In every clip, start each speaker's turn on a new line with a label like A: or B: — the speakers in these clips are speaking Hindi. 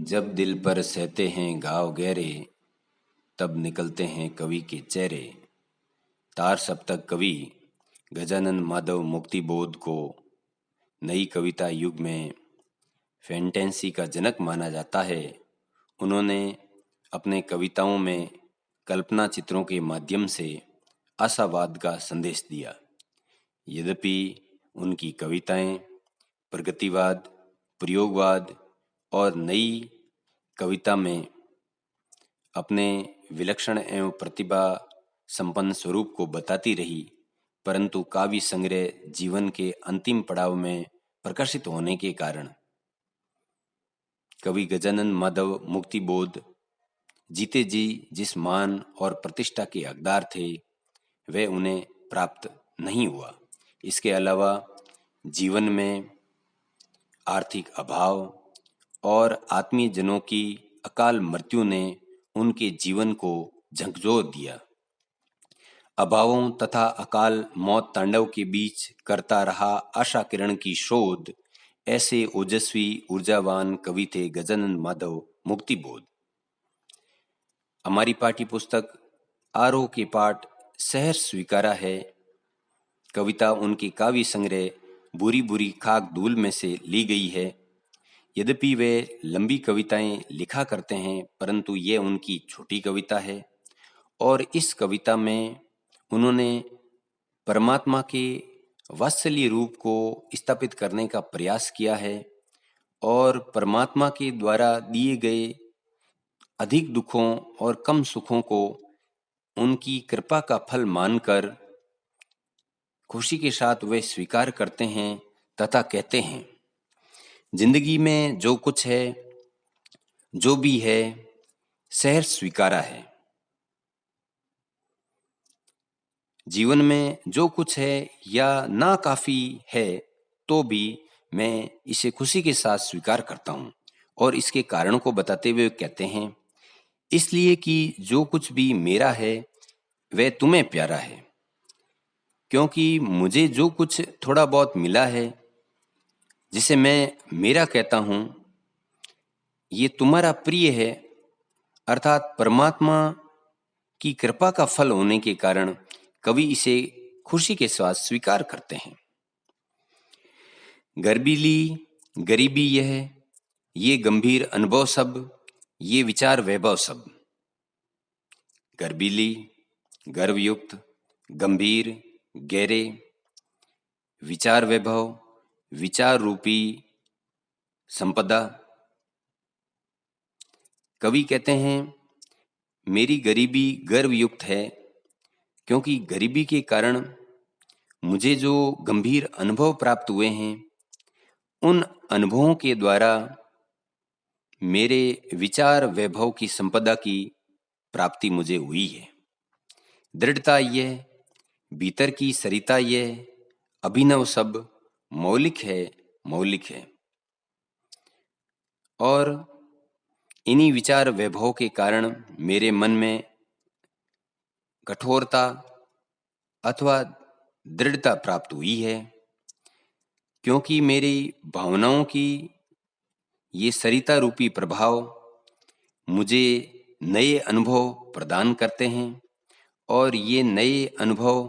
A: जब दिल पर सहते हैं घाव गहरे, तब निकलते हैं कवि के चेहरे। तार सप्तक कवि गजानन माधव मुक्तिबोध को नई कविता युग में फैंटेसी का जनक माना जाता है। उन्होंने अपने कविताओं में कल्पना चित्रों के माध्यम से आशावाद का संदेश दिया। यद्यपि उनकी कविताएं प्रगतिवाद, प्रयोगवाद और नई कविता में अपने विलक्षण एवं प्रतिभा संपन्न स्वरूप को बताती रही, परंतु काव्य संग्रह जीवन के अंतिम पड़ाव में प्रकाशित होने के कारण कवि गजानन माधव मुक्तिबोध जीते जी जिस मान और प्रतिष्ठा के हकदार थे, वह उन्हें प्राप्त नहीं हुआ। इसके अलावा जीवन में आर्थिक अभाव और आत्मीय जनों की अकाल मृत्यु ने उनके जीवन को झकझोर दिया। अभावों तथा अकाल मौत तांडव के बीच करता रहा आशा किरण की शोध, ऐसे ओजस्वी ऊर्जावान कवि थे गजानन माधव मुक्तिबोध। हमारी पाठ्य पुस्तक आरोह के पाठ सहर्ष स्वीकारा है। कविता उनके काव्य संग्रह बुरी बुरी खाक धूल में से ली गई है। यद्यपि वे लंबी कविताएं लिखा करते हैं, परंतु ये उनकी छोटी कविता है और इस कविता में उन्होंने परमात्मा के वात्सल्य रूप को स्थापित करने का प्रयास किया है और परमात्मा के द्वारा दिए गए अधिक दुखों और कम सुखों को उनकी कृपा का फल मानकर खुशी के साथ वे स्वीकार करते हैं तथा कहते हैं, जिंदगी में जो कुछ है, जो भी है, सहर्ष स्वीकारा है। जीवन में जो कुछ है या ना काफी है, तो भी मैं इसे खुशी के साथ स्वीकार करता हूं। और इसके कारण को बताते हुए कहते हैं, इसलिए कि जो कुछ भी मेरा है वह तुम्हें प्यारा है, क्योंकि मुझे जो कुछ थोड़ा बहुत मिला है, जिसे मैं मेरा कहता हूं, ये तुम्हारा प्रिय है। अर्थात परमात्मा की कृपा का फल होने के कारण कवि इसे खुशी के साथ स्वीकार करते हैं। गर्बीली गरीबी यह, ये गंभीर अनुभव सब, ये विचार वैभव सब। गर्बीली गर्वयुक्त, गंभीर गहरे, विचार वैभव विचार रूपी संपदा। कवि कहते हैं, मेरी गरीबी गर्वयुक्त है, क्योंकि गरीबी के कारण मुझे जो गंभीर अनुभव प्राप्त हुए हैं, उन अनुभवों के द्वारा मेरे विचार वैभव की संपदा की प्राप्ति मुझे हुई है। दृढ़ता यह, भीतर की सरिता यह, अभिनव सब, मौलिक है, मौलिक है। और इन्हीं विचार वैभव के कारण मेरे मन में कठोरता अथवा दृढ़ता प्राप्त हुई है, क्योंकि मेरी भावनाओं की ये सरिता रूपी प्रभाव मुझे नए अनुभव प्रदान करते हैं और ये नए अनुभव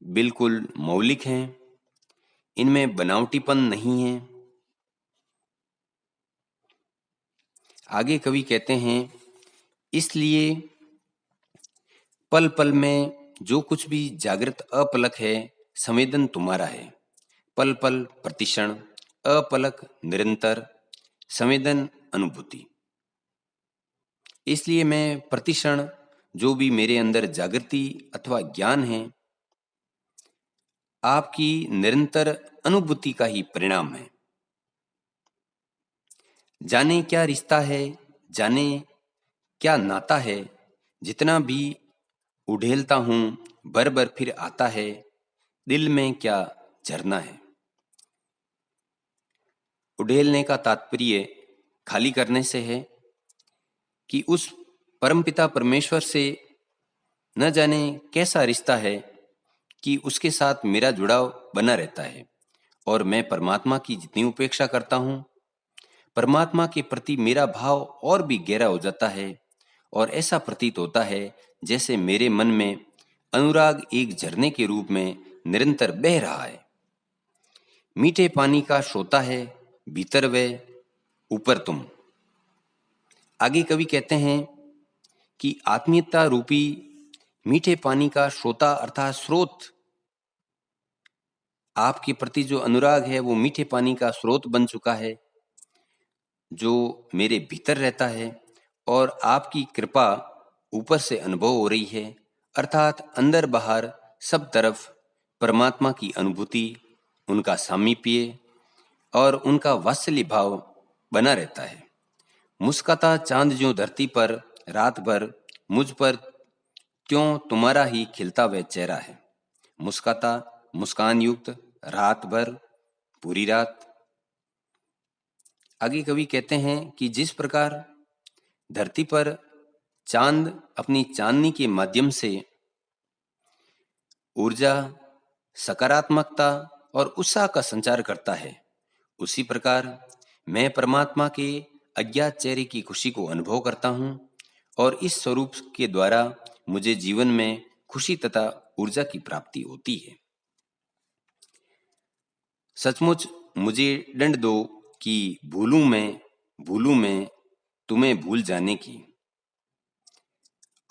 A: बिल्कुल मौलिक हैं, इनमें बनावटीपन नहीं है। आगे कवि कहते हैं, इसलिए पल पल में जो कुछ भी जागृत अपलक है, संवेदन तुम्हारा है। पल पल प्रतिक्षण, अपलक निरंतर, संवेदन अनुभूति। इसलिए मैं प्रतिक्षण जो भी मेरे अंदर जागृति अथवा ज्ञान है, आपकी निरंतर अनुभूति का ही परिणाम है। जाने क्या रिश्ता है, जाने क्या नाता है, जितना भी उड़ेलता हूं भर भर फिर आता है, दिल में क्या झरना है। उड़ेलने का तात्पर्य खाली करने से है कि उस परमपिता परमेश्वर से न जाने कैसा रिश्ता है कि उसके साथ मेरा जुड़ाव बना रहता है और मैं परमात्मा की जितनी उपेक्षा करता हूं, परमात्मा के प्रति मेरा भाव और भी गहरा हो जाता है और ऐसा प्रतीत होता है जैसे मेरे मन में अनुराग एक झरने के रूप में निरंतर बह रहा है। मीठे पानी का श्रोता है, भीतर वे, ऊपर तुम। आगे कवि कहते हैं कि आत्मीयता रूपी मीठे पानी का श्रोता अर्थात स्रोत, आपके प्रति जो अनुराग है वो मीठे पानी का स्रोत बन चुका है जो मेरे भीतर रहता है और आपकी कृपा ऊपर से अनुभव हो रही है, अर्थात अंदर बाहर सब तरफ परमात्मा की अनुभूति, उनका सामीप्य और उनका वात्सल्य भाव बना रहता है। मुस्काता चांद ज्यों धरती पर रात भर, मुझ पर त्यों तुम्हारा ही खिलता वह चेहरा है। मुस्काता, मुस्कान युक्त, रात भर, पूरी रात। आगे कवि कहते हैं कि जिस प्रकार धरती पर चांद अपनी चांदनी के माध्यम से ऊर्जा, सकारात्मकता और उत्साह का संचार करता है, उसी प्रकार मैं परमात्मा के अज्ञात चेहरे की खुशी को अनुभव करता हूँ और इस स्वरूप के द्वारा मुझे जीवन में खुशी तथा ऊर्जा की प्राप्ति होती है। सचमुच मुझे दंड दो कि भूलूं मैं तुम्हें भूल जाने की।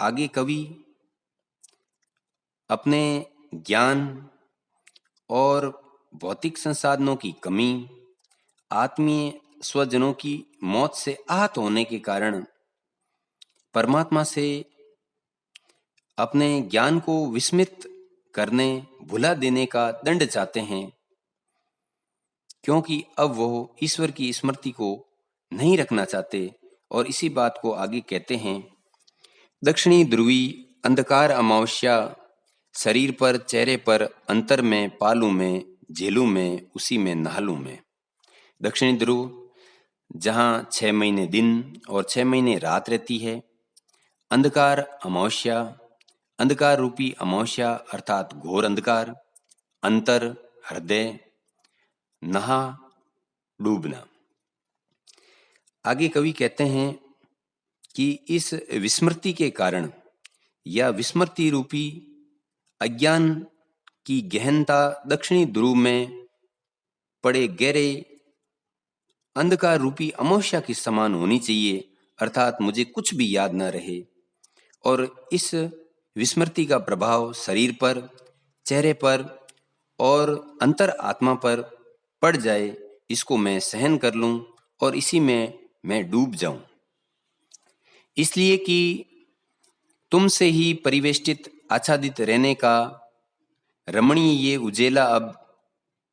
A: आगे कवि अपने ज्ञान और भौतिक संसाधनों की कमी, आत्मीय स्वजनों की मौत से आहत होने के कारण परमात्मा से अपने ज्ञान को विस्मृत करने, भुला देने का दंड चाहते हैं, क्योंकि अब वो ईश्वर की स्मृति को नहीं रखना चाहते। और इसी बात को आगे कहते हैं, दक्षिणी ध्रुवी अंधकार अमावस्या, शरीर पर चेहरे पर अंतर में पालू में झेलू में उसी में नहालू में। दक्षिणी ध्रुव जहाँ 6 महीने दिन और 6 महीने रात रहती है। अंधकार अमावस्या, अंधकार रूपी अमावस्या अर्थात घोर अंधकार, अंतर हृदय, नहा डूबना। आगे कवि कहते हैं कि इस विस्मृति के कारण या विस्मृति रूपी अज्ञान की गहनता दक्षिणी ध्रुव में पड़े गहरे अंधकार रूपी अमावस्या के समान होनी चाहिए, अर्थात मुझे कुछ भी याद न रहे और इस विस्मृति का प्रभाव शरीर पर, चेहरे पर और अंतर आत्मा पर पड़ जाए, इसको मैं सहन कर लूं और इसी में मैं डूब जाऊं। इसलिए कि तुमसे ही परिवेष्टित आच्छादित रहने का रमणीय ये उजेला अब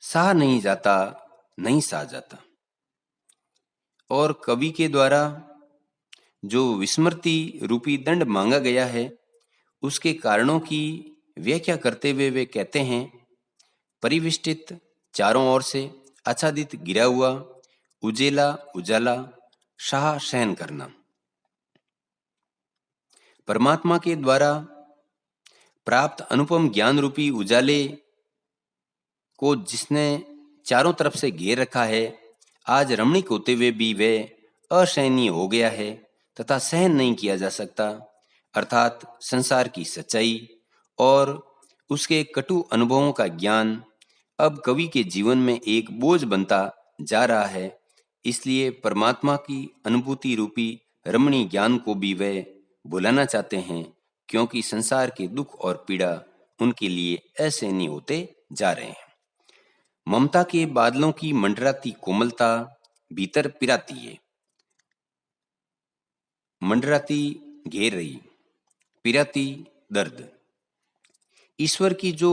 A: सहा नहीं जाता, नहीं सहा जाता। और कवि के द्वारा जो विस्मृति रूपी दंड मांगा गया है, उसके कारणों की व्याख्या करते हुए वे कहते हैं, परिविष्टित चारों ओर से, आच्छादित गिरा हुआ, उजेला उजाला, शाह सहन करना। परमात्मा के द्वारा प्राप्त अनुपम ज्ञान रूपी उजाले को जिसने चारों तरफ से घेर रखा है, आज रमणीक होते हुए भी वह असहनीय हो गया है तथा सहन नहीं किया जा सकता, अर्थात संसार की सच्चाई और उसके कटु अनुभवों का ज्ञान अब कवि के जीवन में एक बोझ बनता जा रहा है। इसलिए परमात्मा की अनुभूति रूपी रमणीय ज्ञान को भी वे भुलाना चाहते हैं, क्योंकि संसार के दुख और पीड़ा उनके लिए असहनीय होते जा रहे हैं। ममता के बादलों की मंडराती कोमलता भीतर पिराती है, मंडराती घेर रही, पिराती दर्द। ईश्वर की जो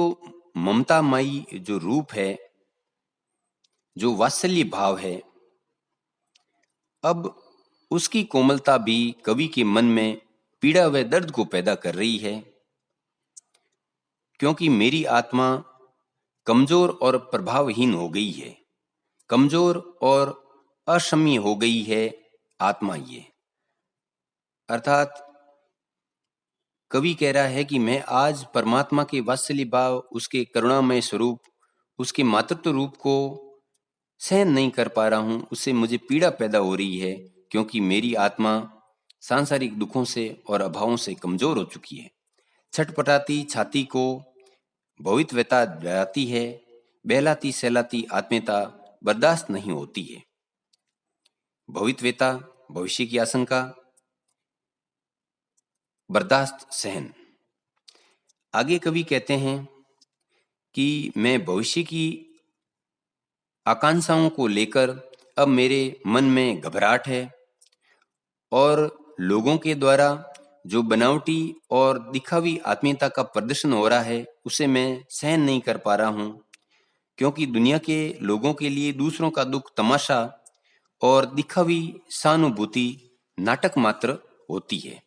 A: ममतामयी जो रूप है, जो वात्सल्य भाव है, अब उसकी कोमलता भी कवि के मन में पीड़ा व दर्द को पैदा कर रही है, क्योंकि मेरी आत्मा कमजोर और प्रभावहीन हो गई है, कमजोर और अक्षम्य हो गई है आत्मा ये। अर्थात कवि कह रहा है कि मैं आज परमात्मा के वात्सल्य भाव, उसके करुणामय स्वरूप, उसके मातृत्व रूप को सहन नहीं कर पा रहा हूँ, उससे मुझे पीड़ा पैदा हो रही है, क्योंकि मेरी आत्मा सांसारिक दुखों से और अभावों से कमजोर हो चुकी है। छटपटाती छाती को भविष्यता डराती है, बहलाती सहलाती आत्मीयता बर्दाश्त नहीं होती है। भविष्यता भविष्य की आशंका, बर्दाश्त सहन। आगे कवि कहते हैं कि मैं भविष्य की आकांक्षाओं को लेकर अब मेरे मन में घबराहट है और लोगों के द्वारा जो बनावटी और दिखावी आत्मीयता का प्रदर्शन हो रहा है उसे मैं सहन नहीं कर पा रहा हूँ, क्योंकि दुनिया के लोगों के लिए दूसरों का दुख तमाशा और दिखावी सहानुभूति नाटक मात्र होती है।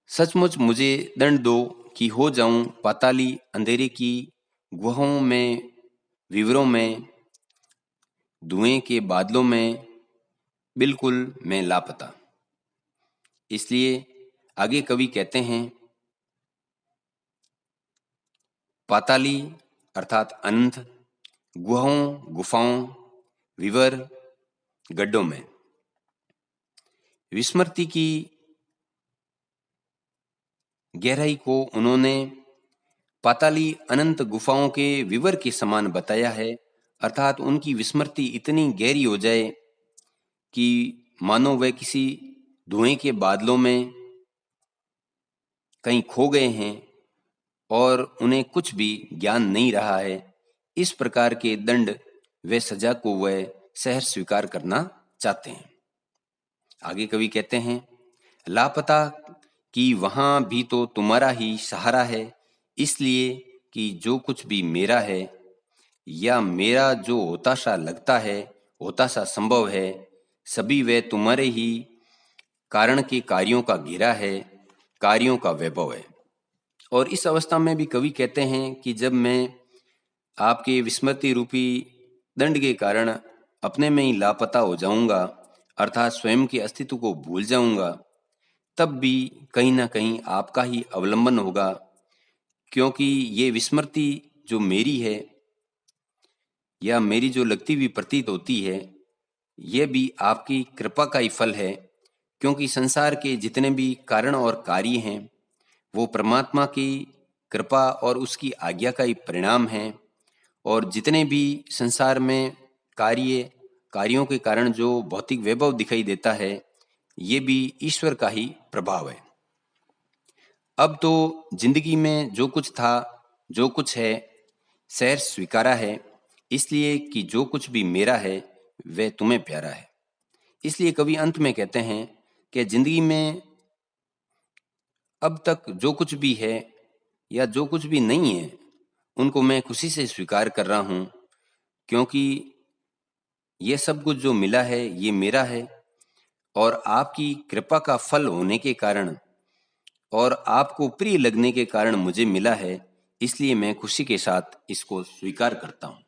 A: सचमुच मुझे दंड दो कि हो जाऊं पाताली अंधेरे की गुहाओं में, विवरों में, धुएं के बादलों में, बिल्कुल मैं लापता। इसलिए आगे कवि कहते हैं, पाताली अर्थात अनंत, गुहाओं गुफाओं, विवर गड्ढों में। विस्मृति की गहराई को उन्होंने पाताली अनंत गुफाओं के विवर के समान बताया है, अर्थात उनकी विस्मृति इतनी गहरी हो जाए कि मानो वे किसी धुएं के बादलों में कहीं खो गए हैं और उन्हें कुछ भी ज्ञान नहीं रहा है। इस प्रकार के दंड व सजा को वह सहर्ष स्वीकार करना चाहते हैं। आगे कवि कहते हैं, लापता कि वहां भी तो तुम्हारा ही सहारा है, इसलिए कि जो कुछ भी मेरा है या मेरा जो होता सा लगता है, होता सा संभव है, सभी वे तुम्हारे ही कारण के कार्यों का घेरा है, कार्यों का वैभव है। और इस अवस्था में भी कवि कहते हैं कि जब मैं आपके विस्मृति रूपी दंड के कारण अपने में ही लापता हो जाऊंगा, अर्थात स्वयं के अस्तित्व को भूल जाऊंगा, तब भी कहीं ना कहीं आपका ही अवलंबन होगा, क्योंकि ये विस्मृति जो मेरी है या मेरी जो लगती हुई प्रतीत होती है, यह भी आपकी कृपा का ही फल है, क्योंकि संसार के जितने भी कारण और कार्य हैं वो परमात्मा की कृपा और उसकी आज्ञा का ही परिणाम है। और जितने भी संसार में कार्यों के कारण जो भौतिक वैभव दिखाई देता है, ये भी ईश्वर का ही प्रभाव है। अब तो जिंदगी में जो कुछ था, जो कुछ है, सहर्ष स्वीकारा है, इसलिए कि जो कुछ भी मेरा है वह तुम्हें प्यारा है। इसलिए कवि अंत में कहते हैं कि जिंदगी में अब तक जो कुछ भी है या जो कुछ भी नहीं है, उनको मैं खुशी से स्वीकार कर रहा हूँ, क्योंकि ये सब कुछ जो मिला है ये मेरा है और आपकी कृपा का फल होने के कारण और आपको प्रिय लगने के कारण मुझे मिला है, इसलिए मैं खुशी के साथ इसको स्वीकार करता हूँ।